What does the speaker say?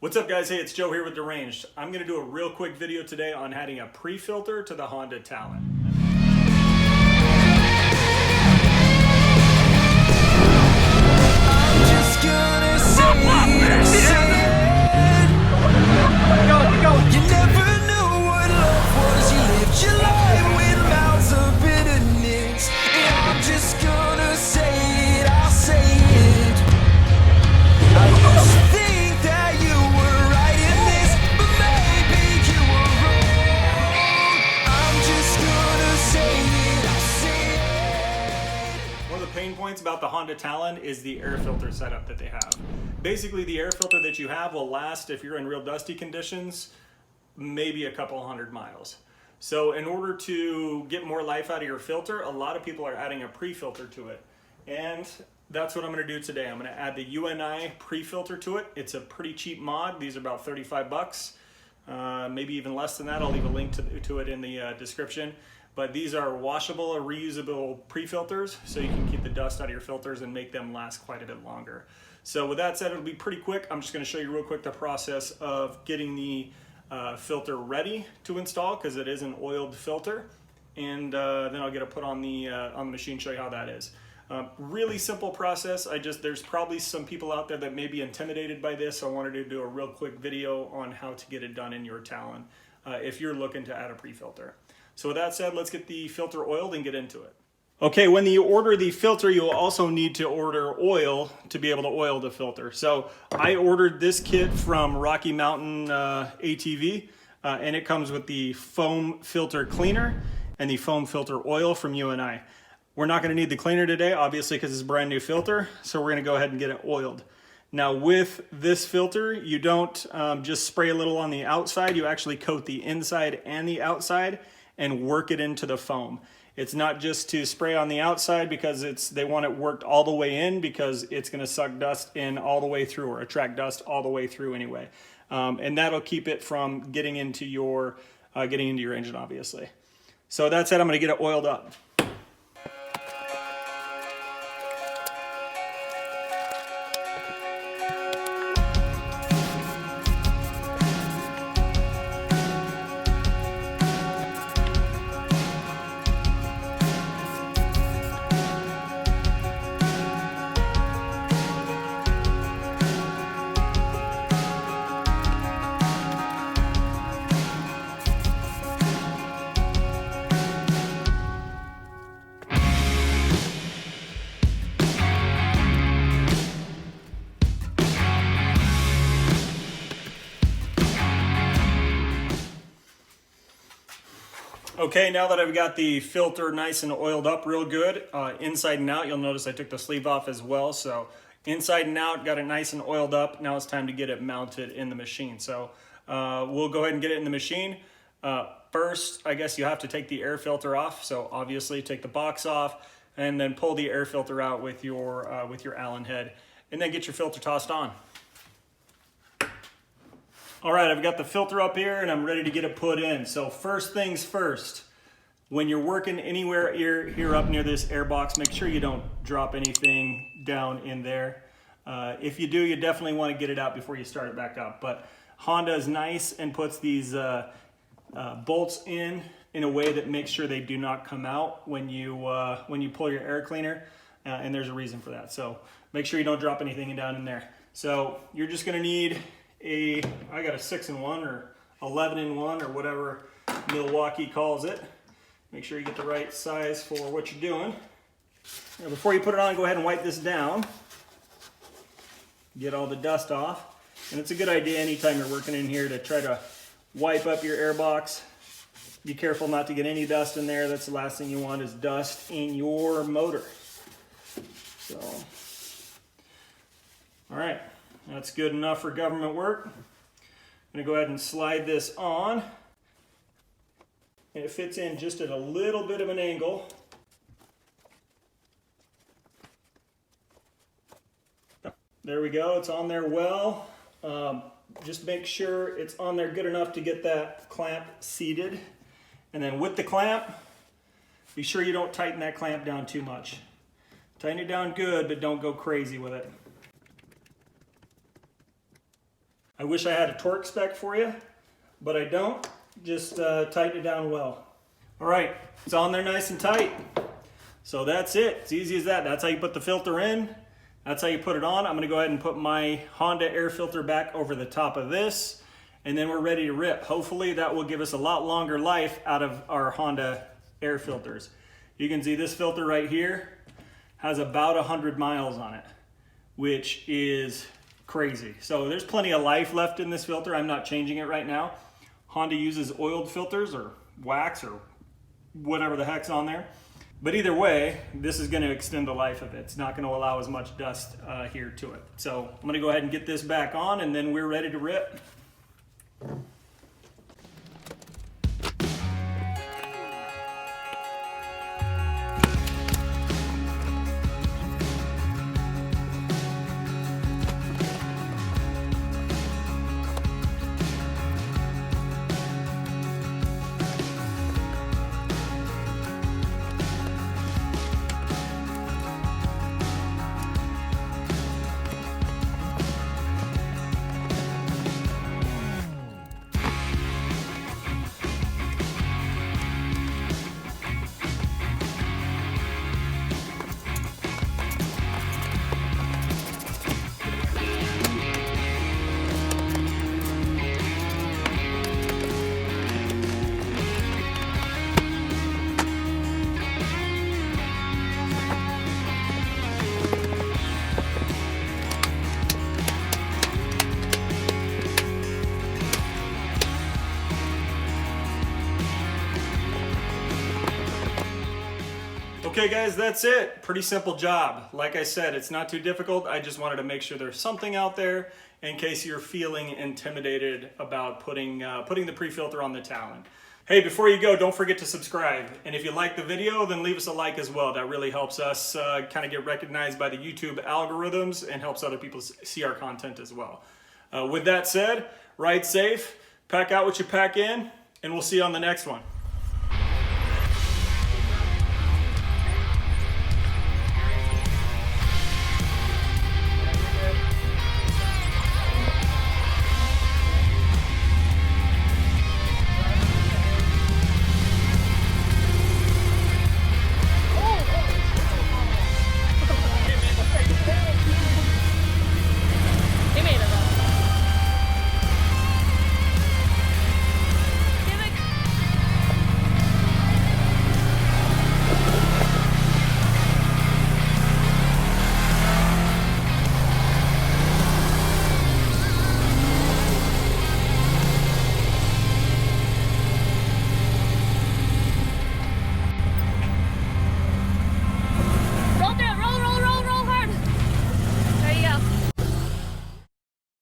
What's up guys, hey it's Joe here with Deranged. I'm going to do a real quick video today on adding a pre-filter to the Honda Talon. Pain points about the Honda Talon is the air filter setup that they have. Basically, the air filter that you have will last, if you're in real dusty conditions, maybe a couple hundred miles. So in order to get more life out of your filter, a lot of people are adding a pre-filter to it. And that's what I'm going to do today. I'm going to add the UNI Prefilter to it. It's a pretty cheap mod. These are about 35 bucks, maybe even less than that. I'll leave a link to it in the description. But these are washable or reusable pre-filters, so you can keep the dust out of your filters and make them last quite a bit longer. So with that said, it'll be pretty quick. I'm just going to show you real quick the process of getting the filter ready to install, because it is an oiled filter, and then I'll get it put on the machine, show you how that is. Really simple process. There's probably some people out there that may be intimidated by this, so I wanted to do a real quick video on how to get it done in your Talon if you're looking to add a pre-filter. So with that said, let's get the filter oiled and get into it. Okay, when you order the filter, you'll also need to order oil to be able to oil the filter. So I ordered this kit from Rocky Mountain ATV, and it comes with the foam filter cleaner and the foam filter oil from UNI. We're not gonna need the cleaner today, obviously, because it's a brand new filter, so we're gonna go ahead and get it oiled. Now with this filter, you don't just spray a little on the outside, you actually coat the inside and the outside and work it into the foam. It's not just to spray on the outside because they want it worked all the way in, because it's gonna suck dust in all the way through, or attract dust all the way through anyway. And that'll keep it from getting into your engine, obviously. So that said, I'm gonna get it oiled up. Okay, now that I've got the filter nice and oiled up real good, inside and out, you'll notice I took the sleeve off as well. So inside and out, got it nice and oiled up. Now it's time to get it mounted in the machine. So we'll go ahead and get it in the machine. First, I guess you have to take the air filter off. So obviously take the box off and then pull the air filter out with your Allen head, and then get your filter tossed on. All right, I've got the filter up here and I'm ready to get it put in. So first things first, when you're working anywhere here up near this air box, make sure you don't drop anything down in there. If you do, you definitely want to get it out before you start it back up. But Honda is nice and puts these bolts in a way that makes sure they do not come out when you pull your air cleaner, and there's a reason for that. So make sure you don't drop anything down in there. So you're just going to need I got a 6-in-1 or 11-in-1 or whatever Milwaukee calls it. Make sure you get the right size for what you're doing. Now before you put it on, go ahead and wipe this down. Get all the dust off. And it's a good idea anytime you're working in here to try to wipe up your air box. Be careful not to get any dust in there. That's the last thing you want, is dust in your motor. So, all right. That's good enough for government work. I'm gonna go ahead and slide this on. And it fits in just at a little bit of an angle. There we go, it's on there well. Just make sure it's on there good enough to get that clamp seated. And then with the clamp, be sure you don't tighten that clamp down too much. Tighten it down good, but don't go crazy with it. I wish I had a torque spec for you, but I don't. Just tighten it down well. All right, it's on there nice and tight. So that's it. It's easy as that. That's how you put the filter in. That's how you put it on. I'm gonna go ahead and put my Honda air filter back over the top of this, and then we're ready to rip. Hopefully that will give us a lot longer life out of our Honda air filters. You can see this filter right here has about 100 miles on it, which is crazy. So there's plenty of life left in this filter. I'm not changing it right now. Honda uses oiled filters or wax or whatever the heck's on there. But either way, this is going to extend the life of it. It's not going to allow as much dust here to it. So I'm going to go ahead and get this back on, and then we're ready to rip. Okay guys, that's it. Pretty simple job. Like I said, it's not too difficult. I just wanted to make sure there's something out there in case you're feeling intimidated about putting the pre-filter on the Talon. Hey, before you go, don't forget to subscribe. And if you like the video, then leave us a like as well. That really helps us kind of get recognized by the YouTube algorithms and helps other people see our content as well. With that said, ride safe, pack out what you pack in, and we'll see you on the next one.